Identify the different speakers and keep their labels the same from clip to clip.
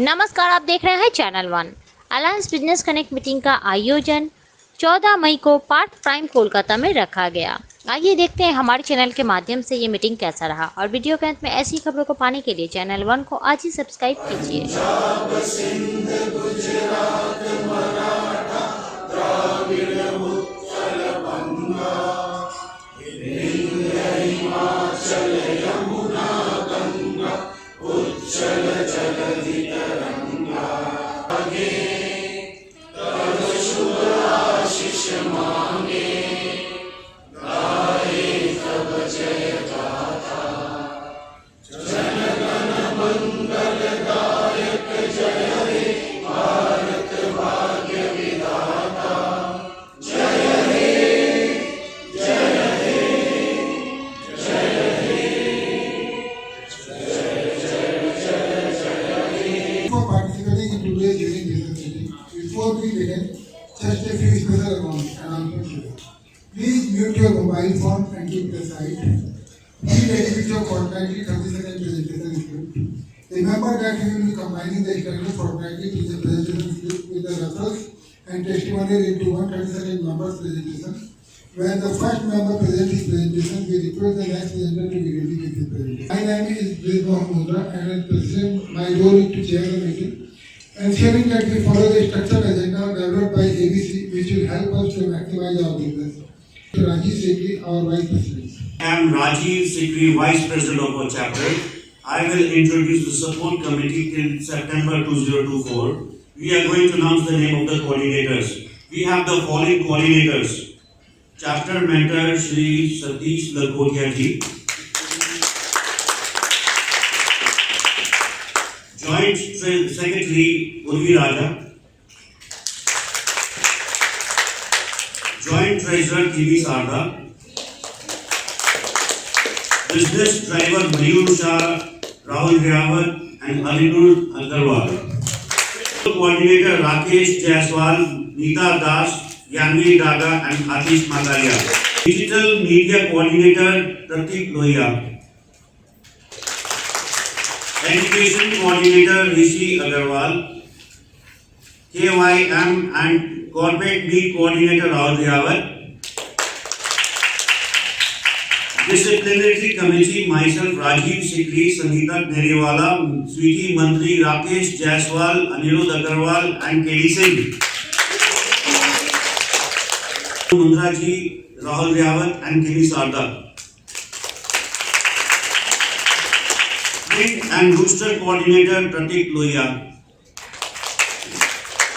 Speaker 1: नमस्कार, आप देख रहे हैं channel one. Alliance business connect meeting का आयोजन 14 मई को पार्क प्राइम कोलकाता में रखा गया। आइए देखते हैं हमारे चैनल के माध्यम से ये मीटिंग कैसा रहा और वीडियो के अंत में ऐसी खबरों को पाने के लिए चैनल वन को आज ही सब्सक्राइब कीजिए।
Speaker 2: For participating in today's unique business meeting. Before we begin, just a few special announcements. Please mute your mobile phone and keep it aside. Be ready with your fortnightly 30-second presentation script. Remember that we will be combining the standard fortnightly presentation script with the referrals and testimonial into one 30-second member's presentation. When the first member presents his presentation, we request the next presenter to be ready with his presentation. My name is Bridwan Mundra and as president, my role is to chair the meeting, ensuring that we follow the structured agenda developed by ABC, which will help us to maximize our business. Rajiv Sethi, our Vice President.
Speaker 3: I am Rajiv Sikri, Vice President of our chapter. I will introduce the support committee till September 2024. We are going to announce the name of the coordinators. We have the following coordinators. Chapter Mentor Shri Satish Lakhotia ji. Joint Secretary Urvi Raja. Joint Treasurer Kivi Sarda. Business Driver Mayur Shah, Rahul Rawat and Alinur Agarwal. Coordinator Rakesh Jaiswal, Neeta Das, Yanvi Daga and Atish Makaria. Digital Media Coordinator Pratik Lohia. Education Coordinator Rishi Agarwal. KYM and Corporate Meet Coordinator Rahul Rawat. Disciplinary Committee, myself Rajiv Sikri, Sangeeta Neriwala, Sweetie Mantri Rakesh Jaiswal, Anirudh Agarwal and KD Singh. Mundra ji, Rahul Rawat and Kivi Sarda. Print and Rooster Coordinator Pratik Lohia.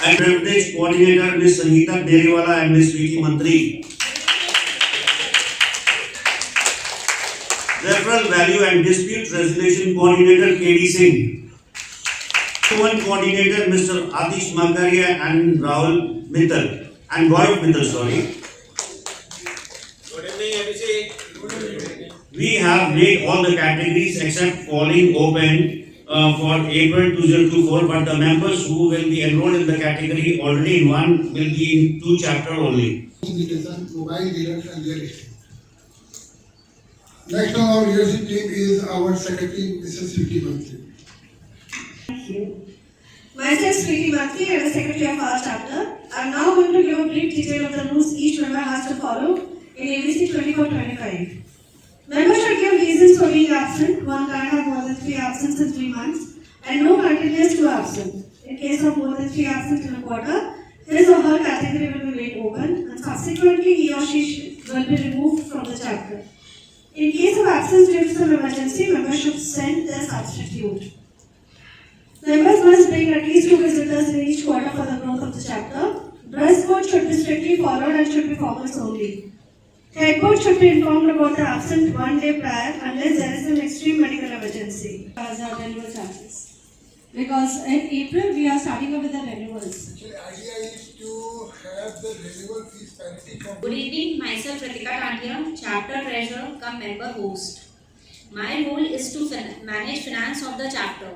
Speaker 3: And Privilege Coordinator Ms. Sangeeta Neriwala and Ms. Sweetie Mantri. Referral Value and Dispute Resolution Coordinator KD Singh. One Coordinator Mr. Atish Makaria and Rahul Mittal and Gaurav Mittal, sorry.
Speaker 4: Good evening, ABC.
Speaker 3: We have made all the categories except falling open for April 2024, but the members who will be enrolled in the category already in one will be in two chapters only.
Speaker 2: Mobile dealers and real estate. Next on our leadership team is our secretary, Mrs. Sweetie Mantri.
Speaker 5: Thank you. Myself, Sweetie Mantri, and the secretary of our chapter. I am now going to give a brief detail of the rules each member has to follow in ABC 24-25. Members should give reasons for being absent. One can't have more than 3 absences in 3 months, and no continuous 2 absent. In case of more than 3 absent in a quarter, his or her category will be made open, and subsequently he or she will be removed from the chapter. In case of absence due to some emergency, members should send their substitute. Members must bring at least 2 visitors in each quarter for the growth of the chapter. Dress code should be strictly followed and should be formals only. Head board should be informed about the absent 1 day prior unless there is an extreme medical emergency. As our renewal charges. Because in April we are starting up with the renewals.
Speaker 2: Actually, idea is to have the renewal fees parity from.
Speaker 6: Good evening, myself Pratika Tandia, chapter treasurer cum member host. My role is to manage finance of the chapter.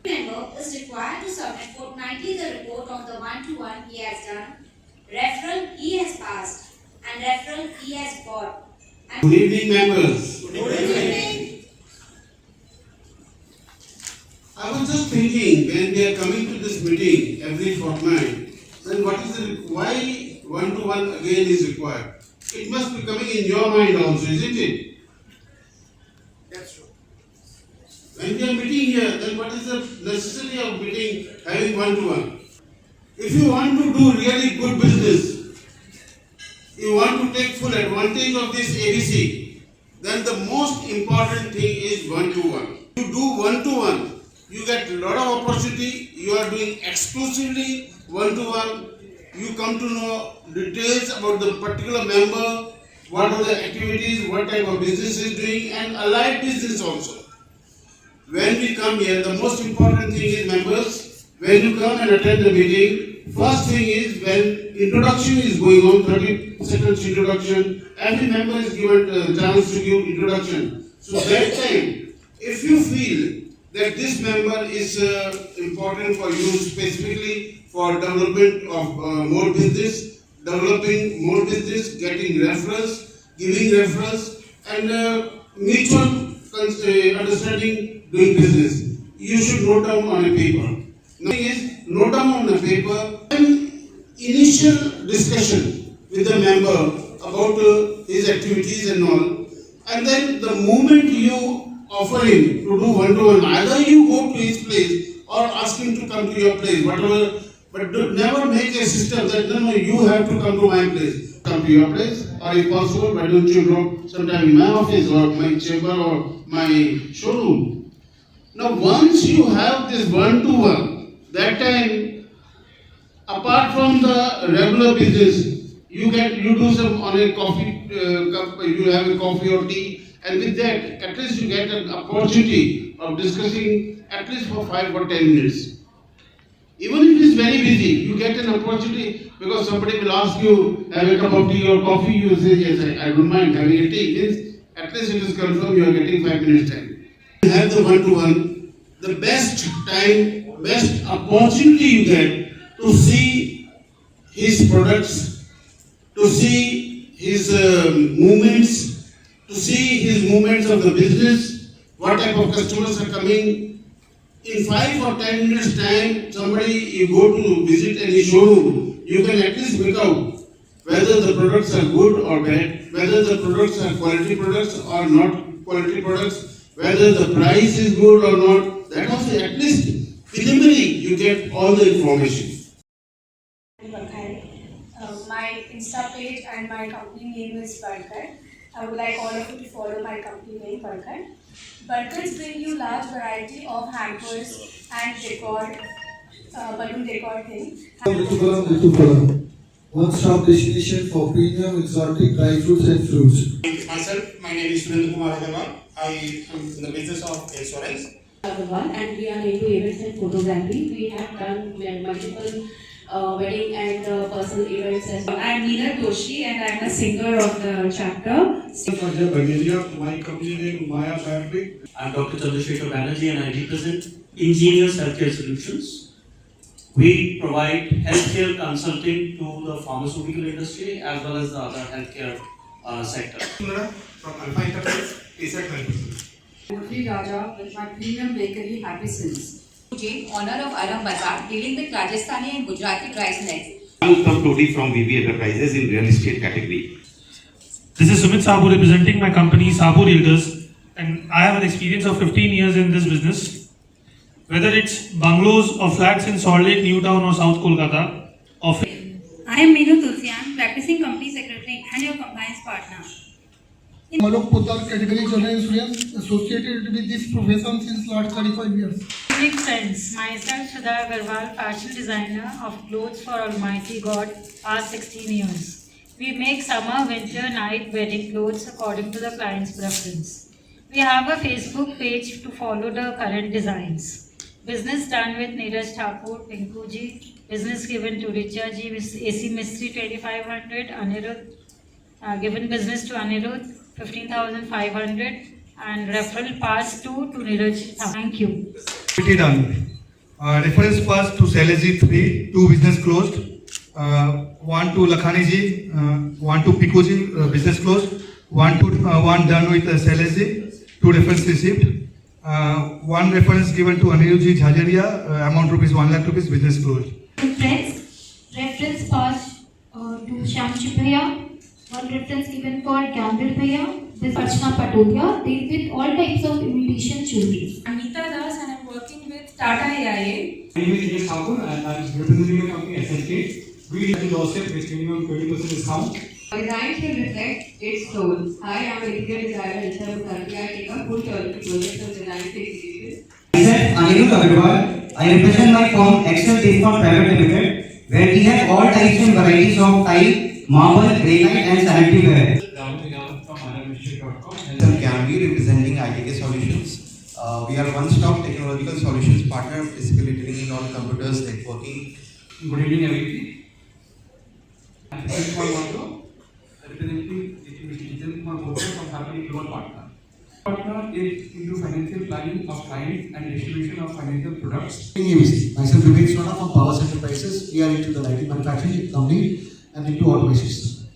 Speaker 6: Member is required to submit fortnightly the report of the one-to-one he has done, referral he has passed, and referral he has got.
Speaker 3: Good evening, members.
Speaker 6: Good evening.
Speaker 3: I was just thinking when we are
Speaker 7: of mind, then what is the why one-to-one again is required? It must be coming in your mind also, isn't it?
Speaker 4: That's true.
Speaker 7: When we are meeting here, then what is the necessity of meeting, having one-to-one? If you want to do really good business, you want to take full advantage of this ABC, then the most important thing is one-to-one. You do one-to-one, you get a lot of opportunity, you are doing exclusively one-to-one, you come to know details about the particular member, what are the activities, what type of business is doing, and allied business also. When we come here, the most important thing is members, when you come and attend the meeting, first thing is when introduction is going on, 30 seconds introduction, every member is given a chance to give introduction. So that time, if you feel that this member is important for you specifically for development of more business, developing more business, getting referrals, giving referrals, and mutual understanding doing business, you should note down on a paper. Nothing is note down on a paper and initial discussion with the member about his activities and all, and then the moment you offer him to do one-to-one, either you go to his place or ask him to come to your place, whatever, but never make a system that no, you have to come to my place. Come to your place, or if possible, why don't you drop sometime in my office or my chamber or my showroom. Now once you have this one-to-one, that time, apart from the regular business, you do some on a coffee cup, you have a coffee or tea, and with that, at least you get an opportunity of discussing at least for 5 or 10 minutes. Even if it is very busy, you get an opportunity because somebody will ask you, have a cup of tea or coffee, you say, yes, I don't mind having a tea. Means at least it is confirmed you are getting 5 minutes time. You have the one-to-one, the best time, best opportunity you get to see his products, to see his movements, to see his movements of the business, what type of customers are coming. In 5 or 10 minutes time, somebody, you go to visit any showroom, you can at least make out whether the products are good or bad, whether the products are quality products or not quality products, whether the price is good or not. That also at least preliminary you get all the information.
Speaker 5: My Insta page and my company name is Barkat. I would like all of you to follow my company name, Barkat. Barkats bring you large variety of hampers and decor, balloon decor things.
Speaker 2: Ritupalam. One-stop destination for premium exotic dry fruits and fruits.
Speaker 8: Myself, my name is Surendra Kumar Agarwal. I am in the business of insurance.
Speaker 9: Agarwal, and we are into events and photography. We have done multiple wedding and personal events as well. I am Neera Doshi and I am a singer of the chapter.
Speaker 10: Fajr Bagheliya, my company name Maya Fabric.
Speaker 3: I am Dr. Chandrasekhar Banerjee and I represent Ingenious Healthcare Solutions. We provide healthcare consulting to the pharmaceutical industry as well as the other healthcare sector.
Speaker 8: From Alpha Enterprise, ASAT 12%.
Speaker 9: Murli Raja with my premium bakery Happy Sins.
Speaker 11: Jane, owner of Aram Bazaar, dealing with Rajasthani and Gujarati dry snacks.
Speaker 12: I'm Uttam Todi from VB Enterprises in real estate category.
Speaker 10: This is Sumit Sabu representing my company Sabu Realtors, and I have an experience of 15 years in this business. Whether it's bungalows or flats in Salt Lake, Newtown or South Kolkata.
Speaker 9: I am Meenu Tulsian, practicing company secretary and your compliance partner.
Speaker 2: Malok Poddar, category general insurance, associated with this profession since last 35 years.
Speaker 9: Big friends, myself Shraddha Agarwal, fashion designer of clothes for Almighty God, past 16 years. We make summer, winter, night wedding clothes according to the client's preference. We have a Facebook page to follow the current designs. Business done with Neeraj Thakur, Pinku ji. Business given to Richa ji, AC Mistry 2500, Anirudh. Given business to Anirudh 15,500 and referral pass to Neeraj. Thank you.
Speaker 10: Pretty done. Reference pass to Saileji 3, 2 business closed. 1 to Lakhani ji, 1 to Piku ji, business closed. 1 done with Saileji, 2 reference received. 1 reference given to Anirudh ji Jhajaria, amount rupees 1 lakh rupees, business closed.
Speaker 9: Friends,
Speaker 6: Shyamchip Bhaiya. One reference given for Gyanbir Bhaiya. This Archana Patodia deals with all types of imitation jewelry.
Speaker 11: Anita Das and I'm working with Tata AIA.
Speaker 13: My name is Dinesh Thakur and I am representing the company SSK. We have Joseph with minimum 20% discount.
Speaker 11: My design should reflect its soul. Hi, I am an interior designer Isha Mukherjee. I take a full turnkey project of design to execution.
Speaker 14: Myself, Anirudh Agarwal. I represent my firm Excel Discount Private Limited, where we have all types and varieties of tile, marble, granite and sanitary ware.
Speaker 15: I'm Gyanbir representing ITK Solutions. We are one-stop technological solutions partner, basically dealing in all computers, networking.
Speaker 13: Good evening, everybody. I am representing Mr. Kumar Gupta from Family Global Partner. Partner is into financial planning of clients and distribution of financial products.
Speaker 2: Myself, Vivek Sona from Power Enterprises. We are into the lighting manufacturing company and into automation.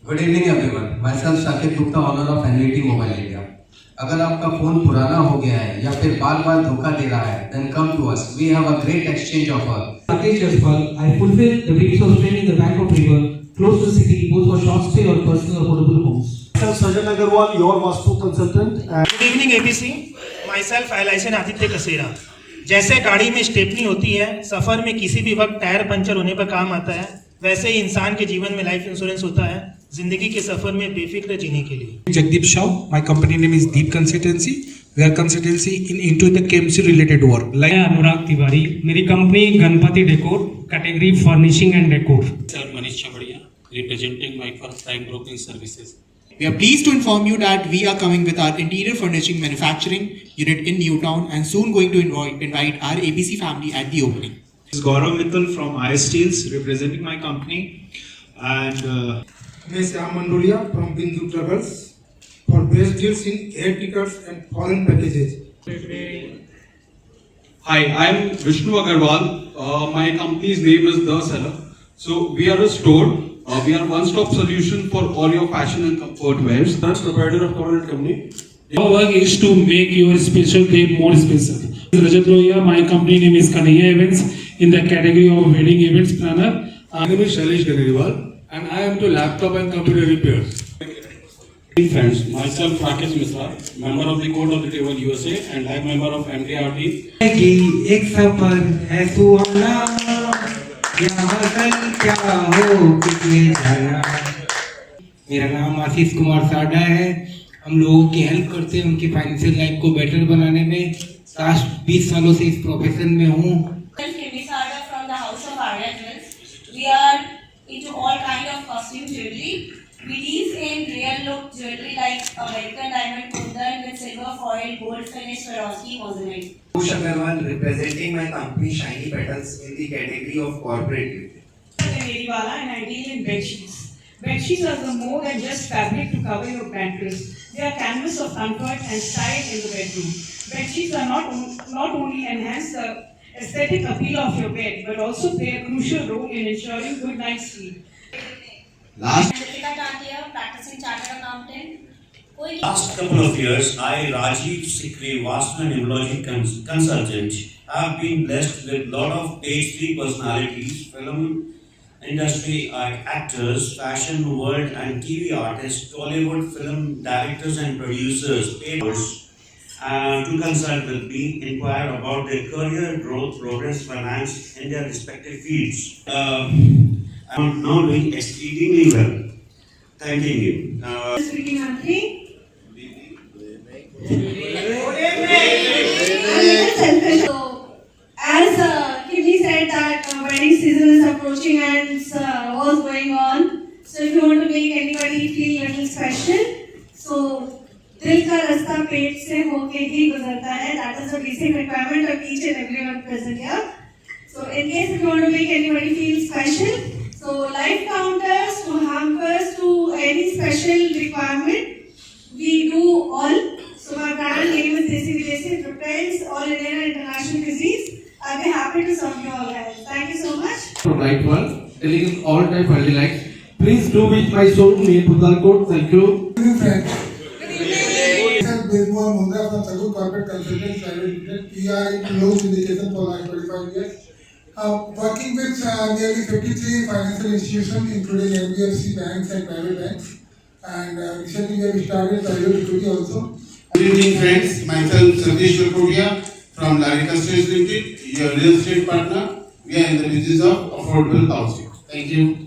Speaker 15: Good evening, everyone. Myself Shakir Gupta, owner of NVT Mobile India. अगर आपका phone पुराना हो गया है या फिर बार-बार धोखा दे रहा है, then come to us. We have a great exchange offer.
Speaker 13: Rakesh Jaspal, I fulfill the dreams of staying in the Bank of River, close to the city, both for short stay or personal affordable homes.
Speaker 2: Myself, Sajan Agarwal, your Vastu consultant.
Speaker 8: Good evening ABC. Myself Ailaisen Aditya Kasera. जैसे गाड़ी में stepney होती है, सफर में किसी भी वक्त tyre puncture होने पर काम आता है, वैसे ही इंसान के जीवन में लाइफ इंश्योरेंस होता है, जिंदगी के सफर में बेफिक्र जीने के लिए।
Speaker 13: Jagdeep Shaw, my company name is Deep Consultancy. We are consultancy into the chemistry related work. Like Anurag Tiwari, मेरी company Ganpati decor, category furnishing and decor.
Speaker 8: Sir Manish Chabadiya, representing my firm Prime Broking Services.
Speaker 4: We are pleased to inform you that we are coming with our interior furnishing manufacturing unit in Newtown and soon going to invite our ABC family at the opening.
Speaker 13: This is Gaurav Mittal from IS Steels, representing my company, and
Speaker 2: Ms. Syam Mandulia from Bindu Travels for best deals in air tickets and foreign packages.
Speaker 13: Hi, I am Vishnu Agarwal. My company's name is The Seller. So we are a store. We are one-stop solution for all your fashion and comfort wears. Provider of Covenant Company.
Speaker 8: Our work is to make your special day more special. Rajat Lohiya, my company name is Kanhaiya Events in the category of wedding events planner.
Speaker 13: My name is Shailesh Ganeriwal and I am to laptop and computer repairs.
Speaker 8: Friends, myself Rakesh Misra, member of the Court of the Table USA and I am member of MTRT.
Speaker 14: एक सफर है सुहाना, यहाँ कल क्या हो किसने जाना।
Speaker 13: मेरा नाम आशीष कुमार साडा है। हम लोगों की हेल्प करते हैं उनकी फाइनेंशियल लाइफ को बेटर बनाने में। लास्ट 20 सालों से इस प्रोफेशन में हूँ।
Speaker 5: From the house of Arya Jewels. We are into all kind of costume jewelry. We deal in real look jewelry like American diamond kundan with silver foil, gold finish, Swarovski moissanite.
Speaker 15: Kush Agarwal representing my company Shiny Petals in the category of corporate beauty.
Speaker 5: Mediwala and I deal in bed sheets. Bed sheets are the more than just fabric to cover your mattress. They are canvas of comfort and style in the bedroom. Bed sheets are not only enhance the aesthetic appeal of your bed, but also play a crucial role in ensuring good night's sleep.
Speaker 6: Last practicing chartered accountant.
Speaker 3: Last couple of years, I, Rajiv Sikri, Vastu and Immunology Consultant, have been blessed with a lot of page 3 personalities, film industry actors, fashion world and TV artists, Tollywood film directors and producers, paid to consult with me, inquire about their career growth, progress, finance in their respective fields. I am now doing exceedingly well. Thanking you.
Speaker 5: Speaking Mantri. So, as Kimmy said that wedding season is approaching and was going on. So if you want to make anybody feel a little special, so दिल का रास्ता पेट से होके ही गुजरता है. That is the basic requirement of each and everyone present here. So in case if you want to make anybody feel special, so life counters to hampers to any special requirement, we do all. So my brand name is Desi Videsi, prepares all Indian and international cuisines. I'll be happy to serve you all guys. Thank you so much.
Speaker 13: From Right One, delivering all type of lights. Please do visit my showroom in Budalkot. Thank you.
Speaker 2: Good evening, friends. Bezmoor Mundra from Tagur Corporate Consultants Private Limited. We are in close syndication for last 25 years. Working with nearly 53 financial institutions, including NBFC banks and private banks. And recently we have started private equity also.
Speaker 7: Good evening, friends. Myself, Satish Lakotia from Larika Estates Limited, your real estate partner. We are in the business of affordable housing. Thank you.